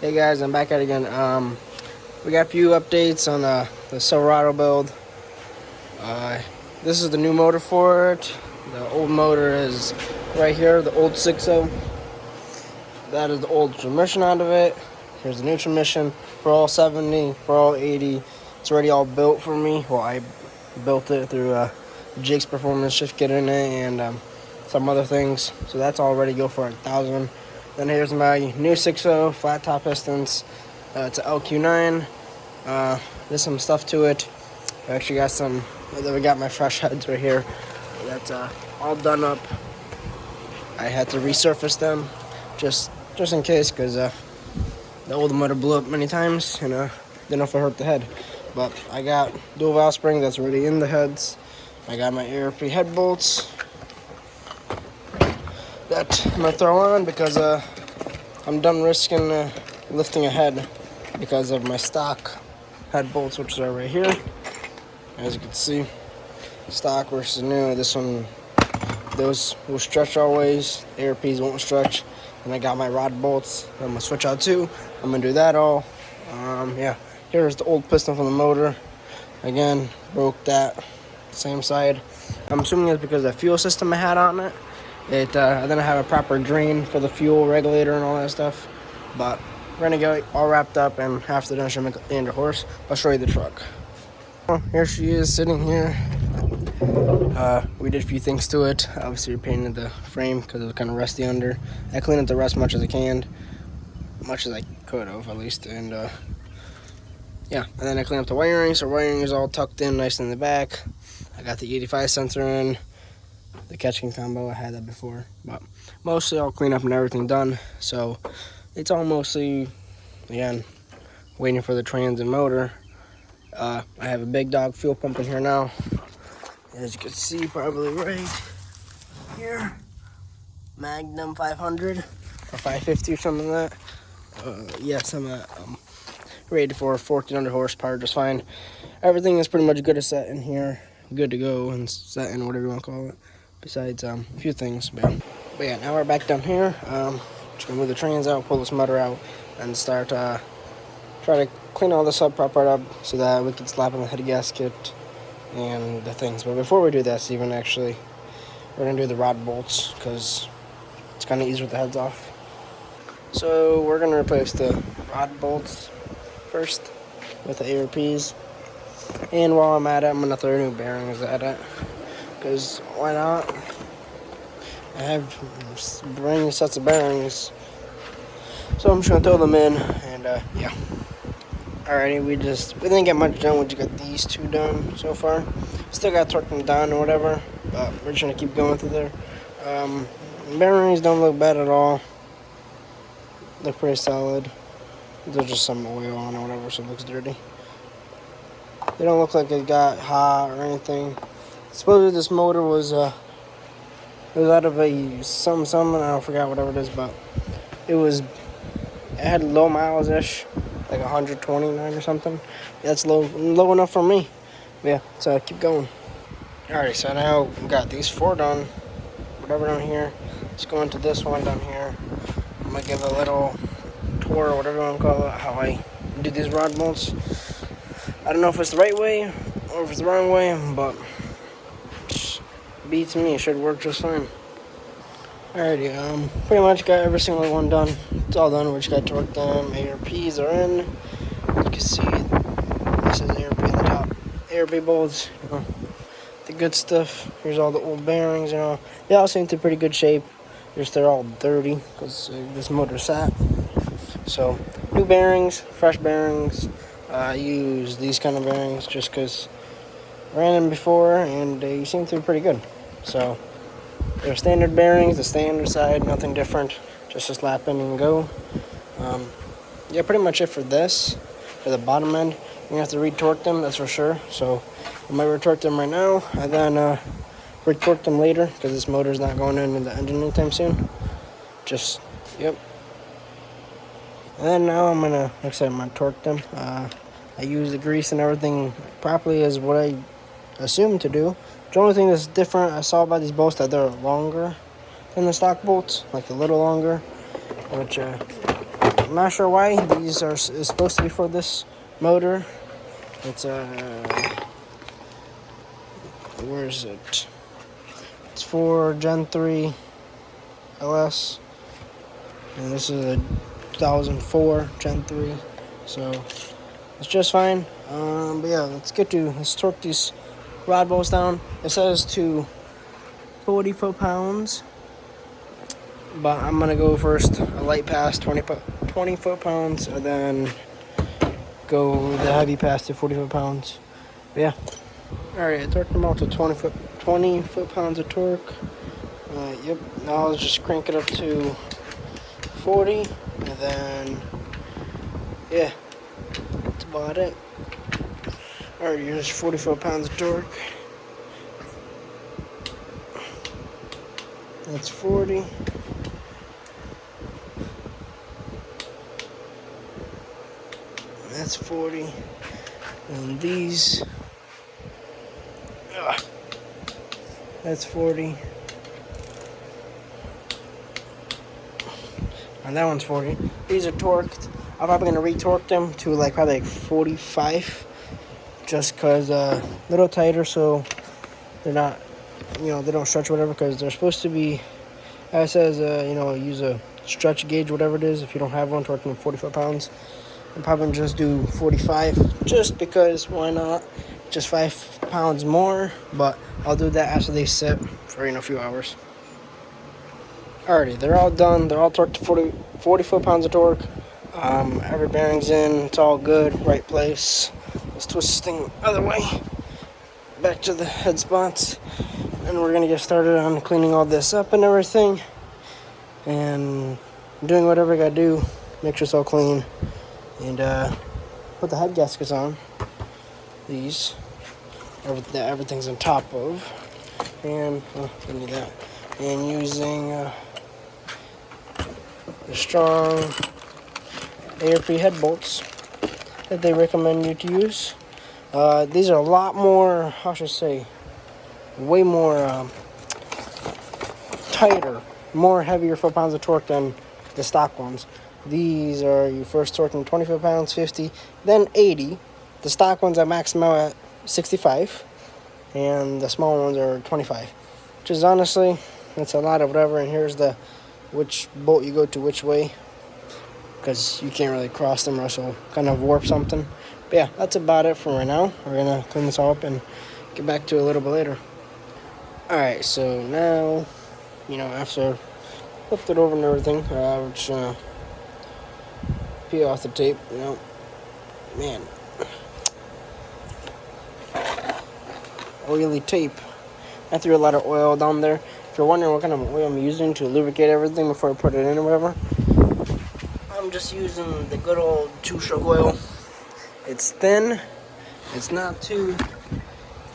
Hey guys, I'm back at it again. We got a few updates on the Silverado build. This is the new motor for it. The old motor is right here, the old 6.0. That is the old transmission out of it. Here's the new transmission for all 70, for all 80. It's already all built for me. Well, I built it through Jake's Performance Shift Kit in it and some other things. So that's all ready to go for 1,000. Then here's my new 6.0 flat top pistons. It's an LQ9. There's some stuff to it. I actually got some. We got my fresh heads right here. That's all done up. I had to resurface them just in case, because the old motor blew up many times and didn't know if it hurt the head. But I got dual valve spring that's already in the heads. I got my ARP head bolts that I'm gonna throw on because I'm done risking lifting a head because of my stock head bolts, which are right here. As you can see, stock versus new. This one, those will stretch always. ARPs won't stretch. And I got my rod bolts I'm gonna switch out too. I'm gonna do that all. Yeah, here's the old piston from the motor. Again, broke that same side. I'm assuming it's because of the fuel system I had on it. I didn't have a proper drain for the fuel regulator and all that stuff. But we're gonna get all wrapped up, and after that, I should make 800 horse. I'll show you the truck. Oh, here she is sitting here. We did a few things to it. Obviously, we painted the frame because it was kind of rusty under. I cleaned up the rust much as I can, much as I could have at least. And yeah, and then I cleaned up the wiring. So wiring is all tucked in nice in the back. I got the 85 sensor in. The catching combo, I had that before, but mostly all clean up and everything done. So it's all mostly, again, waiting for the trans and motor. I have a big dog fuel pump in here now, as you can see probably right here. Magnum 500 or 550 or something like that. Yes, I'm rated for 1,400 horsepower just fine. Everything is pretty much good to set in here, good to go and set in, whatever you want to call it. Besides a few things, but yeah, now we're back down here. Just gonna move the trans out, pull this motor out, and start try to clean all this up, prop it up, so that we can slap in the head gasket and the things. But before we do that, Steven, actually, we're gonna do the rod bolts because it's kind of easier with the heads off. So we're gonna replace the rod bolts first with the ARPs, and while I'm at it, I'm gonna throw new bearings at it. Because why not? I have brand new sets of bearings, so I'm just gonna throw them in, and yeah. Alrighty, we didn't get much done. We just got these two done so far. Still got to torque them down or whatever, but we're just gonna keep going through there. Bearings don't look bad at all. They're pretty solid. There's just some oil on or whatever, so it looks dirty. They don't look like it got hot or anything. Supposedly this motor was out of a something, I forgot whatever it is, but it had low miles ish, like 129 or something. That's low enough for me. Yeah, so keep going. Alright, so now we got these four done, whatever down here. Let's go into this one down here. I'm gonna give a little tour or whatever you want to call it, how I do these rod bolts. I don't know if it's the right way or if it's the wrong way, but beats me, it should work just fine. Alrighty, pretty much got every single one done. It's all done, we just got to torque them. ARPs are in. You can see this is ARP at the top. ARP bolts, the good stuff. Here's all the old bearings, They all seem to be pretty good shape. Just they're all dirty because this motor sat. So, new bearings, fresh bearings. I use these kind of bearings just because ran them before and they seem to be pretty good. So they're standard bearings, the standard side, nothing different, just a slap in and go. Yeah, pretty much it for this. For the bottom end, you're gonna have to retorque them, that's for sure. So I might retorque them right now and then retorque them later because this motor is not going in the engine anytime soon. Yep. And then now I'm gonna, like I said, I'm gonna torque them. I use the grease and everything properly as what I assumed to do. The only thing that's different I saw about these bolts that they're longer than the stock bolts, like a little longer, which I'm not sure why these are is supposed to be for this motor. It's where is it? It's for Gen 3 LS, and this is a 2004 Gen 3, so it's just fine. But yeah, let's torque these rod bolts down. It says to 40 foot-pounds, but I'm gonna go first a light pass 20 foot-pounds, and then go the heavy pass to 40 foot-pounds. But yeah. Alright, I torqued them out to 20 foot-pounds of torque. Yep, now I'll just crank it up to 40, and then, yeah, that's about it. Alright, here's 40 foot-pounds of torque. That's 40. That's 40. And these, that's 40. And that one's 40. These are torqued. I'm probably going to re-torque them to probably 45. Just because a little tighter, so they're not, they don't stretch or whatever, because they're supposed to be, as it says, use a stretch gauge, whatever it is. If you don't have one, torque them 40 foot-pounds. I'm probably going to just do 45, just because, why not? Just 5 pounds more, but I'll do that after they sit for, a few hours. Alrighty, they're all done. They're all torqued to 40 foot-pounds of torque. Every bearing's in. It's all good. Right place. Let's twist this thing other way. Back to the head spots. And we're going to get started on cleaning all this up and everything. And doing whatever I got to do. Make sure it's all clean. And put the head gaskets on. These. Everything's on top of. And, I need that. And using the strong air-free head bolts that they recommend you to use. These are a lot more, how should I say, way more tighter, more heavier foot-pounds of torque than the stock ones. These are, you first torque them 20 foot-pounds, 50, then 80. The stock ones I max them out at 65, and the small ones are 25, which is honestly, that's a lot of whatever. And here's the which bolt you go to which way, because you can't really cross them or else you'll kind of warp something. But yeah, that's about it for right now. We're gonna clean this all up and get back to it a little bit later. Alright, so now, after flipped it over and everything, we're just gonna peel off the tape. Man, oily tape. I threw a lot of oil down there. If you're wondering what kind of oil I'm using to lubricate everything before I put it in or whatever, I'm just using the good old 2-stroke oil. It's thin, it's not too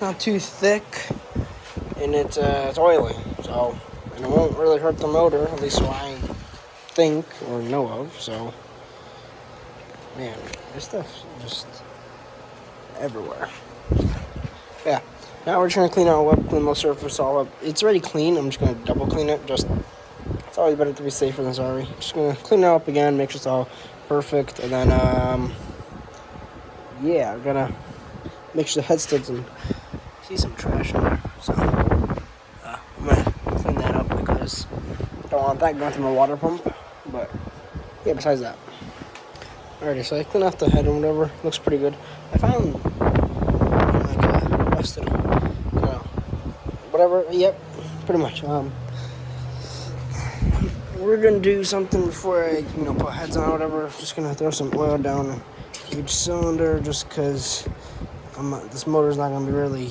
thick, and it's oily. So, and it won't really hurt the motor, at least what I think or know of. So, man, this stuff's just everywhere. Yeah. Now we're trying to clean all up, clean the surface all up. It's already clean. I'm just going to double clean it. It's always better to be safer than sorry. Just going to clean it up again, make sure it's all perfect. And then, yeah, I'm going to make sure the head studs and see some trash in there. So, I'm going to clean that up because I don't want that going through my water pump. But, yeah, besides that. Alrighty, so I cleaned off the head and whatever. Looks pretty good. I found rusted, whatever. Yep, pretty much. We're gonna do something before I, put heads on or whatever. Just gonna throw some oil down each cylinder, just because this motor's not gonna be really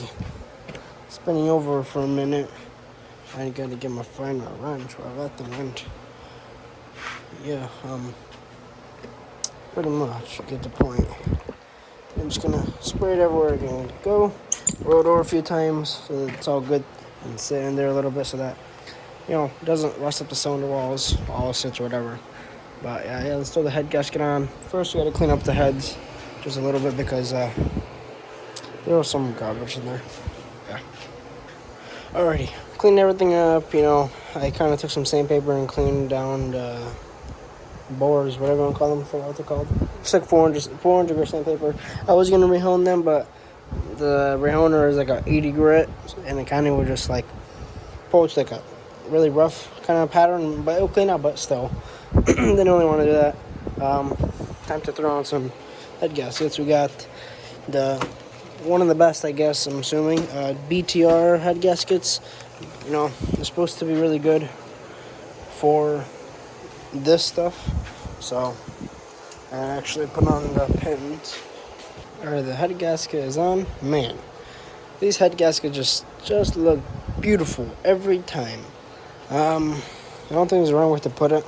spinning over for a minute. I gotta find my wrench where that thing went. Yeah, pretty much get the point. I'm just gonna spray it everywhere I'm gonna go. Roll it over a few times so that it's all good and sit in there a little bit so that it doesn't rust up the cylinder walls, all sits or whatever. But yeah, let's throw the head gasket on. First we gotta clean up the heads just a little bit because there was some garbage in there. Yeah. Alrighty, cleaned everything up. I kind of took some sandpaper and cleaned down bores, whatever you want to call them. I forgot what they're called. It's like 400 grit sandpaper. I was gonna rehone them, but the rehoner is like a 80 grit, and it kind of would just like poach like a really rough kind of pattern, but it'll clean out. But still, didn't really want to do that. Time to throw on some head gaskets. We got the one of the best, I guess, I'm assuming, BTR head gaskets. You know, they're supposed to be really good for this stuff. So I actually put on the pins. Alright, the head gasket is on. Man, these head gaskets just look beautiful every time. I don't think there's a wrong way to put it.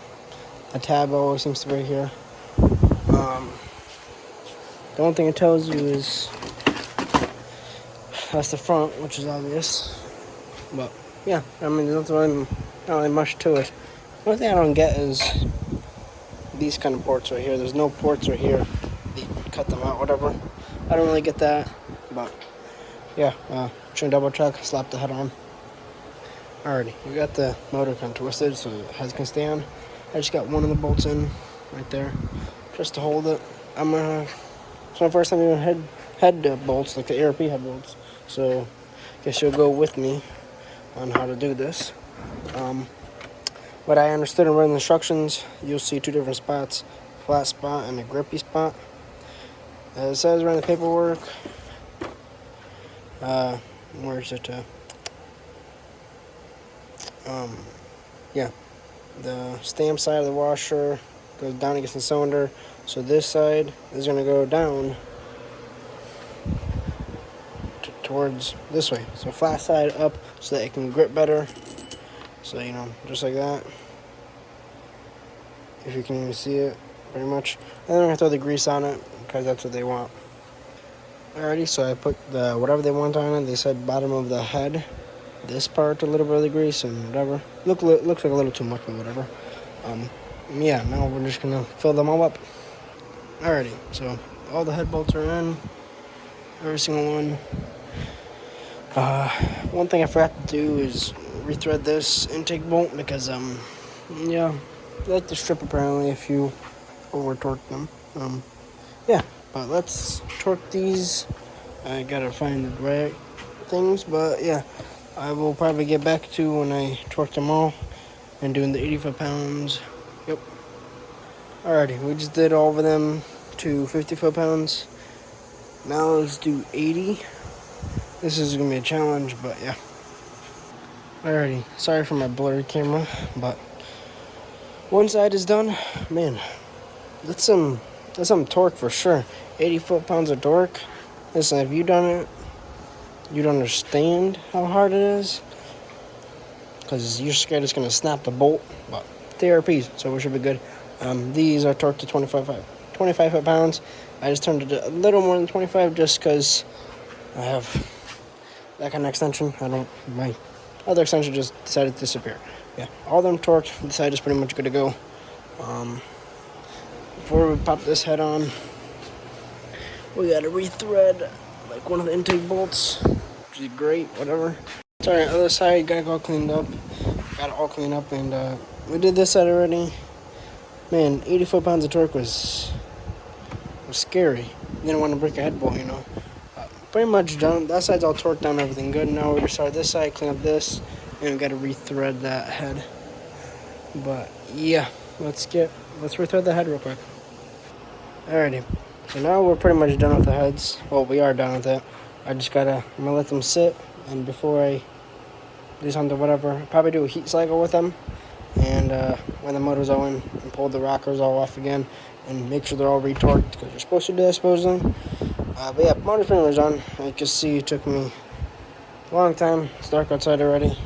A tab always seems to be here. The only thing it tells you is that's the front, which is obvious. But yeah, I mean, there's not really much to it. The only thing I don't get is these kind of ports right here. There's no ports right here. They cut them out, whatever. I don't really get that, but yeah, should double check, slap the head on. Alrighty, we got the motor kind of twisted so the head can stay on. I just got one of the bolts in right there, just to hold it. It's my first time doing head bolts, like the ARP head bolts. So I guess you'll go with me on how to do this. What I understood in reading the instructions, you'll see two different spots, flat spot and a grippy spot. As it says around the paperwork, where is it? Yeah, the stamp side of the washer goes down against the cylinder, so this side is going to go down towards this way. So flat side up so that it can grip better. So, you know, just like that. If you can even see it, pretty much. And then I'm going to throw the grease on it because that's what they want. Alrighty, so I put the whatever they want on it. They said bottom of the head. This part, a little bit of the grease and whatever. Looks like a little too much, but whatever. Yeah, now we're just going to fill them all up. Alrighty, so all the head bolts are in. Every single one. One thing I forgot to do is rethread this intake bolt because, yeah, they like to strip apparently if you over torque them. Yeah, but let's torque these. I gotta find the right things, but yeah, I will probably get back to when I torque them all and doing the 80 foot-pounds. Yep. Alrighty, we just did all of them to 50 foot-pounds. Now let's do 80. This is gonna be a challenge, but yeah. Alrighty, sorry for my blurry camera, but one side is done. Man, that's some torque for sure. 80 foot-pounds of torque. Listen, if you done it, you'd understand how hard it is. Because you're scared it's gonna snap the bolt, but they're RPs, so we should be good. These are torqued to 25 foot-pounds. I just turned it a little more than 25 just because I have that kind of extension. My other extension just decided to disappear. Yeah, all them torqued. The side is pretty much good to go. Before we pop this head on, we gotta rethread like one of the intake bolts, which is great, whatever. Sorry, other side got it all cleaned up. Got it all cleaned up, and we did this side already. Man, 80 foot-pounds of torque was scary. You didn't want to break a head bolt, you know. Pretty much done. That side's all torqued down, everything good. Now we're gonna start this side, clean up this, and we gotta rethread that head. But yeah, let's rethread the head real quick. Alrighty, so now we're pretty much done with the heads. Well, we are done with it. I'm gonna let them sit, and before I do something, whatever, probably do a heat cycle with them, and when the motor's all in, and pull the rockers all off again, and make sure they're all retorqued, because you're supposed to do that, supposedly. But yeah, motor's pretty much done. You can see it took me a long time. It's dark outside already.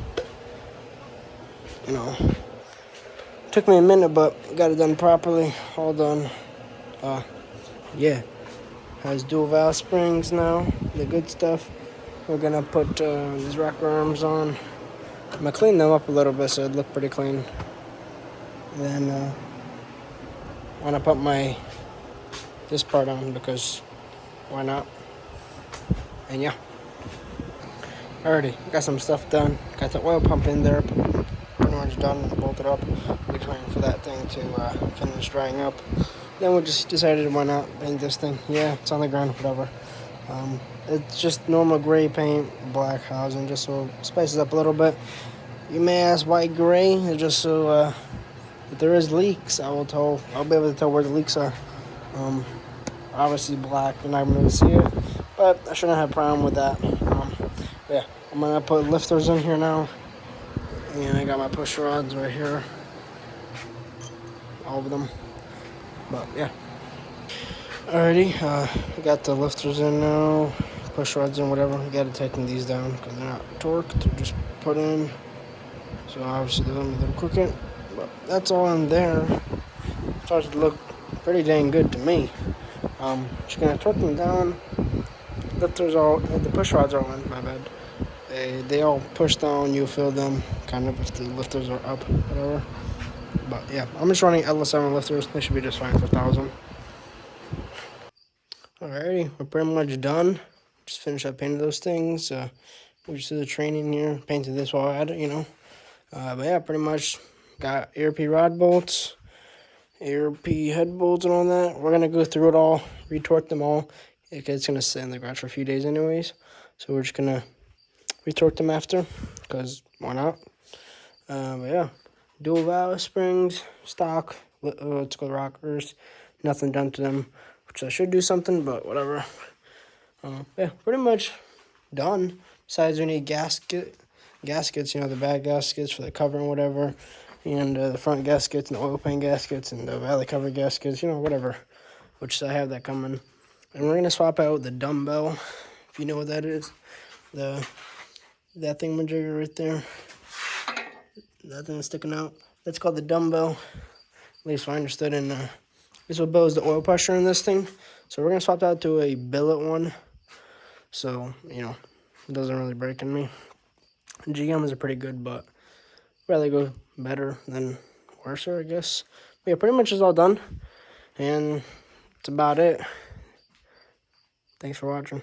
You know, took me a minute, but got it done properly. All done. Yeah, has dual valve springs now. The good stuff. We're gonna put these rocker arms on. I'm gonna clean them up a little bit so it look pretty clean. And then when I put this part on, because why not? And yeah. Alrighty, got some stuff done. Got the oil pump in there. Pretty much much done, bolted up. We're just waiting for that thing to finish drying up. Then we just decided, why not paint this thing? Yeah, it's on the ground, whatever. It's just normal gray paint, black housing, just so it spices up a little bit. You may ask why gray? It's just so if there is leaks, I'll be able to tell where the leaks are. Obviously black, you're not going to see it, but I shouldn't have a problem with that. Yeah, I'm gonna put lifters in here now, and I got my push rods right here, all of them. But yeah, alrighty, I got the lifters in now, push rods in, whatever. You gotta tighten these down because they're not torqued, they're just put in. So obviously they're a little crooked, but that's all in there. It starts to look pretty dang good to me. Just gonna torque them down. The push rods are on, my bad. They all push down, you feel them, kind of, if the lifters are up, whatever. But yeah, I'm just running LS7 lifters. They should be just fine for 1,000. Alrighty, we're pretty much done. Just finished up painting those things. We just did the training here, painted this while at it, But yeah, pretty much got ARP rod bolts, ARP head bolts and all that. We're going to go through it all, retorque them all. It's going to sit in the garage for a few days anyways. So we're just going to retorque them after, because why not? But yeah, dual valve springs, stock, let's go rockers, nothing done to them, which I should do something, but whatever. Yeah, pretty much done. Besides, we need gaskets, the back gaskets for the cover and whatever, and the front gaskets and the oil pan gaskets and the valley cover gaskets, whatever, which I have that coming. And we're gonna swap out the dumbbell, if you know what that is, that thingamajigger right there, that thing sticking out. That's called the dumbbell. At least I understood. And this will build the oil pressure in this thing. So we're gonna swap that to a billet one. So it doesn't really break in me. GMs are pretty good, but rather go better than worse, I guess. But yeah, pretty much is all done, and that's about it. Thanks for watching.